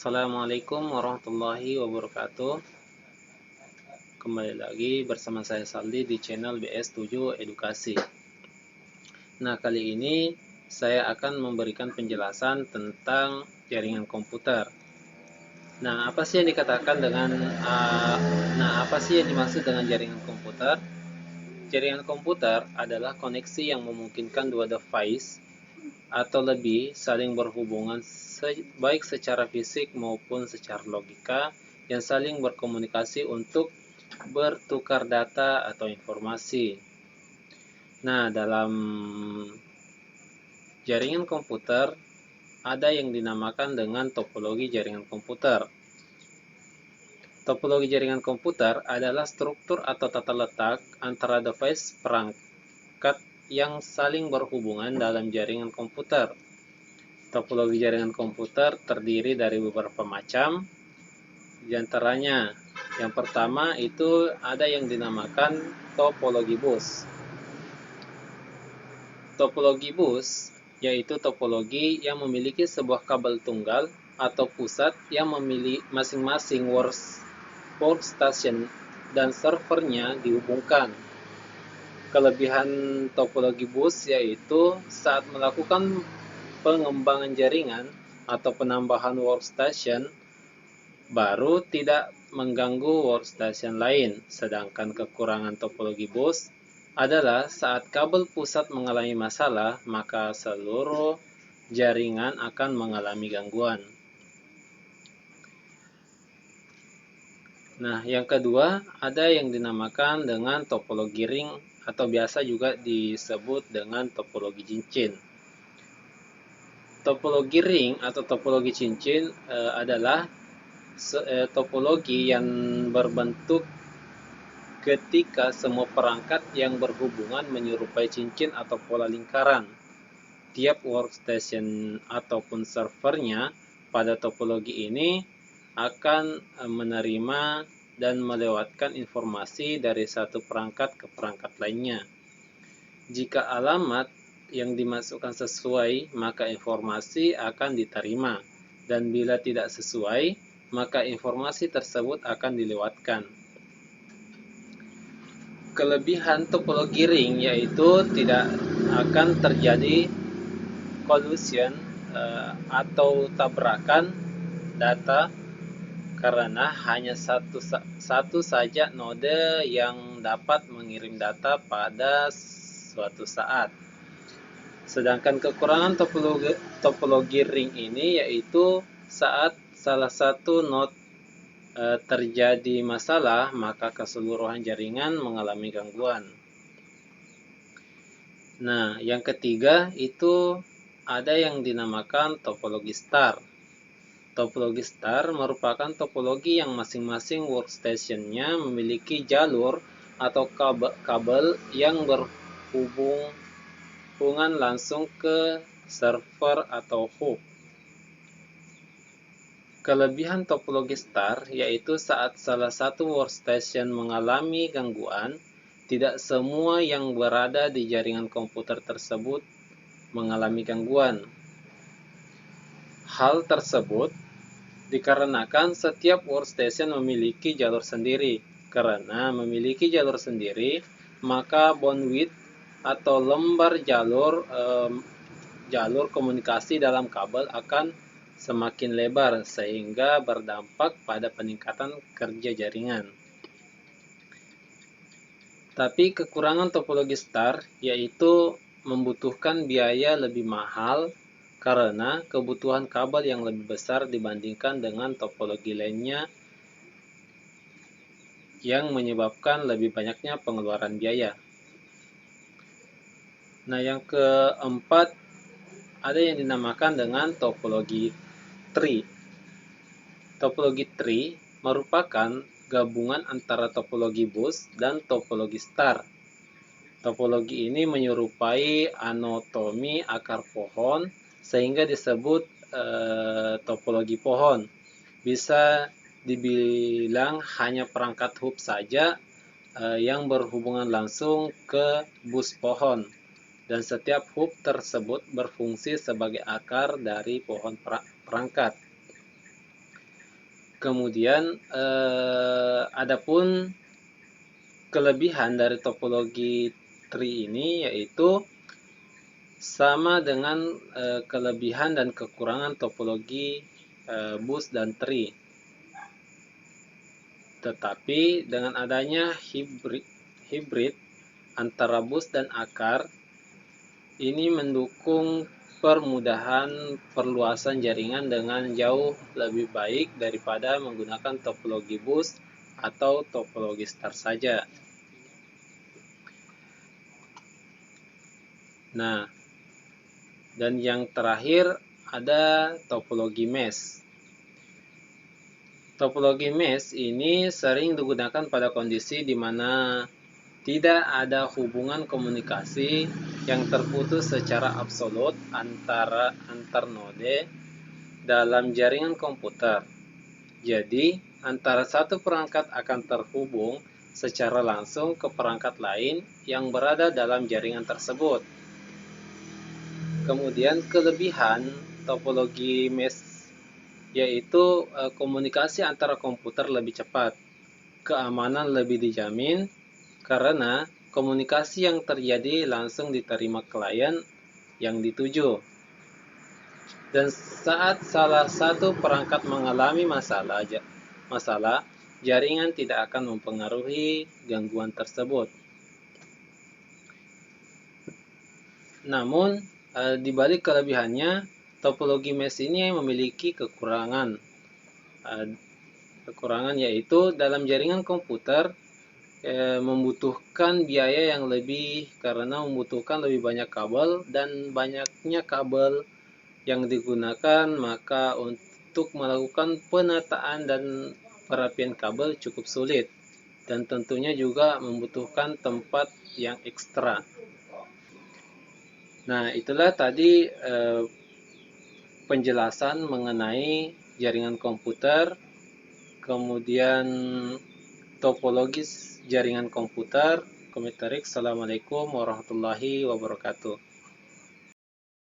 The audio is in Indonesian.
Assalamualaikum warahmatullahi wabarakatuh. Kembali lagi bersama saya Saldi di channel BS7 Edukasi. Nah, kali ini saya akan memberikan penjelasan tentang jaringan komputer. Nah, apa sih yang dikatakan dengan apa sih yang dimaksud dengan jaringan komputer? Jaringan komputer adalah koneksi yang memungkinkan dua device atau lebih saling berhubungan baik secara fisik maupun secara logika yang saling berkomunikasi untuk bertukar data atau informasi. Nah, dalam jaringan komputer ada yang dinamakan dengan topologi jaringan komputer. Topologi jaringan komputer adalah struktur atau tata letak antara device perangkat yang saling berhubungan dalam jaringan komputer. Topologi jaringan komputer terdiri dari beberapa macam, di antaranya yang pertama itu ada yang dinamakan topologi bus. Topologi bus yaitu topologi yang memiliki sebuah kabel tunggal atau pusat yang memiliki masing-masing workstation dan servernya dihubungkan. Kelebihan topologi bus yaitu saat melakukan pengembangan jaringan atau penambahan workstation baru tidak mengganggu workstation lain, sedangkan kekurangan topologi bus adalah saat kabel pusat mengalami masalah, maka seluruh jaringan akan mengalami gangguan. Nah, yang kedua ada yang dinamakan dengan topologi ring atau biasa juga disebut dengan topologi cincin. Topologi ring atau topologi cincin adalah topologi yang berbentuk ketika semua perangkat yang berhubungan menyerupai cincin atau pola lingkaran. Tiap workstation ataupun servernya pada topologi ini akan menerima dan melewatkan informasi dari satu perangkat ke perangkat lainnya. Jika alamat yang dimasukkan sesuai, maka informasi akan diterima, dan bila tidak sesuai, maka informasi tersebut akan dilewatkan. Kelebihan topologi ring yaitu tidak akan terjadi collision atau tabrakan data karena hanya satu saja node yang dapat mengirim data pada suatu saat. Sedangkan kekurangan topologi ring ini yaitu saat salah satu node terjadi masalah, maka keseluruhan jaringan mengalami gangguan. Nah, yang ketiga itu ada yang dinamakan topologi star. Topologi star merupakan topologi yang masing-masing workstation-nya memiliki jalur atau kabel yang berhubungan langsung ke server atau hub. Kelebihan topologi star yaitu saat salah satu workstation mengalami gangguan, tidak semua yang berada di jaringan komputer tersebut mengalami gangguan. Hal tersebut dikarenakan setiap workstation memiliki jalur sendiri. Karena memiliki jalur sendiri, maka bandwidth atau lembar jalur komunikasi dalam kabel akan semakin lebar sehingga berdampak pada peningkatan kerja jaringan. Tapi kekurangan topologi star yaitu membutuhkan biaya lebih mahal karena kebutuhan kabel yang lebih besar dibandingkan dengan topologi lainnya yang menyebabkan lebih banyaknya pengeluaran biaya. Nah, yang keempat ada yang dinamakan dengan topologi tree. Topologi tree merupakan gabungan antara topologi bus dan topologi star. Topologi ini menyerupai anatomi akar pohon sehingga disebut topologi pohon. Bisa dibilang hanya perangkat hub saja yang berhubungan langsung ke bus pohon, dan setiap hub tersebut berfungsi sebagai akar dari pohon perangkat. Kemudian adapun kelebihan dari topologi tree ini yaitu sama dengan kelebihan dan kekurangan topologi bus dan tree. Tetapi dengan adanya hibrid antara bus dan akar, ini mendukung permudahan perluasan jaringan dengan jauh lebih baik daripada menggunakan topologi bus atau topologi star saja. Nah, dan yang terakhir ada topologi mesh. Topologi mesh ini sering digunakan pada kondisi di mana tidak ada hubungan komunikasi yang terputus secara absolut antar node dalam jaringan komputer. Jadi, antara satu perangkat akan terhubung secara langsung ke perangkat lain yang berada dalam jaringan tersebut. Kemudian kelebihan topologi mesh yaitu komunikasi antara komputer lebih cepat, keamanan lebih dijamin karena komunikasi yang terjadi langsung diterima klien yang dituju. Dan saat salah satu perangkat mengalami masalah, jaringan tidak akan mempengaruhi gangguan tersebut. Namun, di balik kelebihannya, topologi mesh ini memiliki kekurangan. Kekurangan yaitu dalam jaringan komputer membutuhkan biaya yang lebih karena membutuhkan lebih banyak kabel, dan banyaknya kabel yang digunakan, maka untuk melakukan penataan dan perapian kabel cukup sulit, dan tentunya juga membutuhkan tempat yang ekstra. Nah, itulah tadi penjelasan mengenai jaringan komputer, kemudian topologis jaringan komputer. Assalamualaikum warahmatullahi wabarakatuh.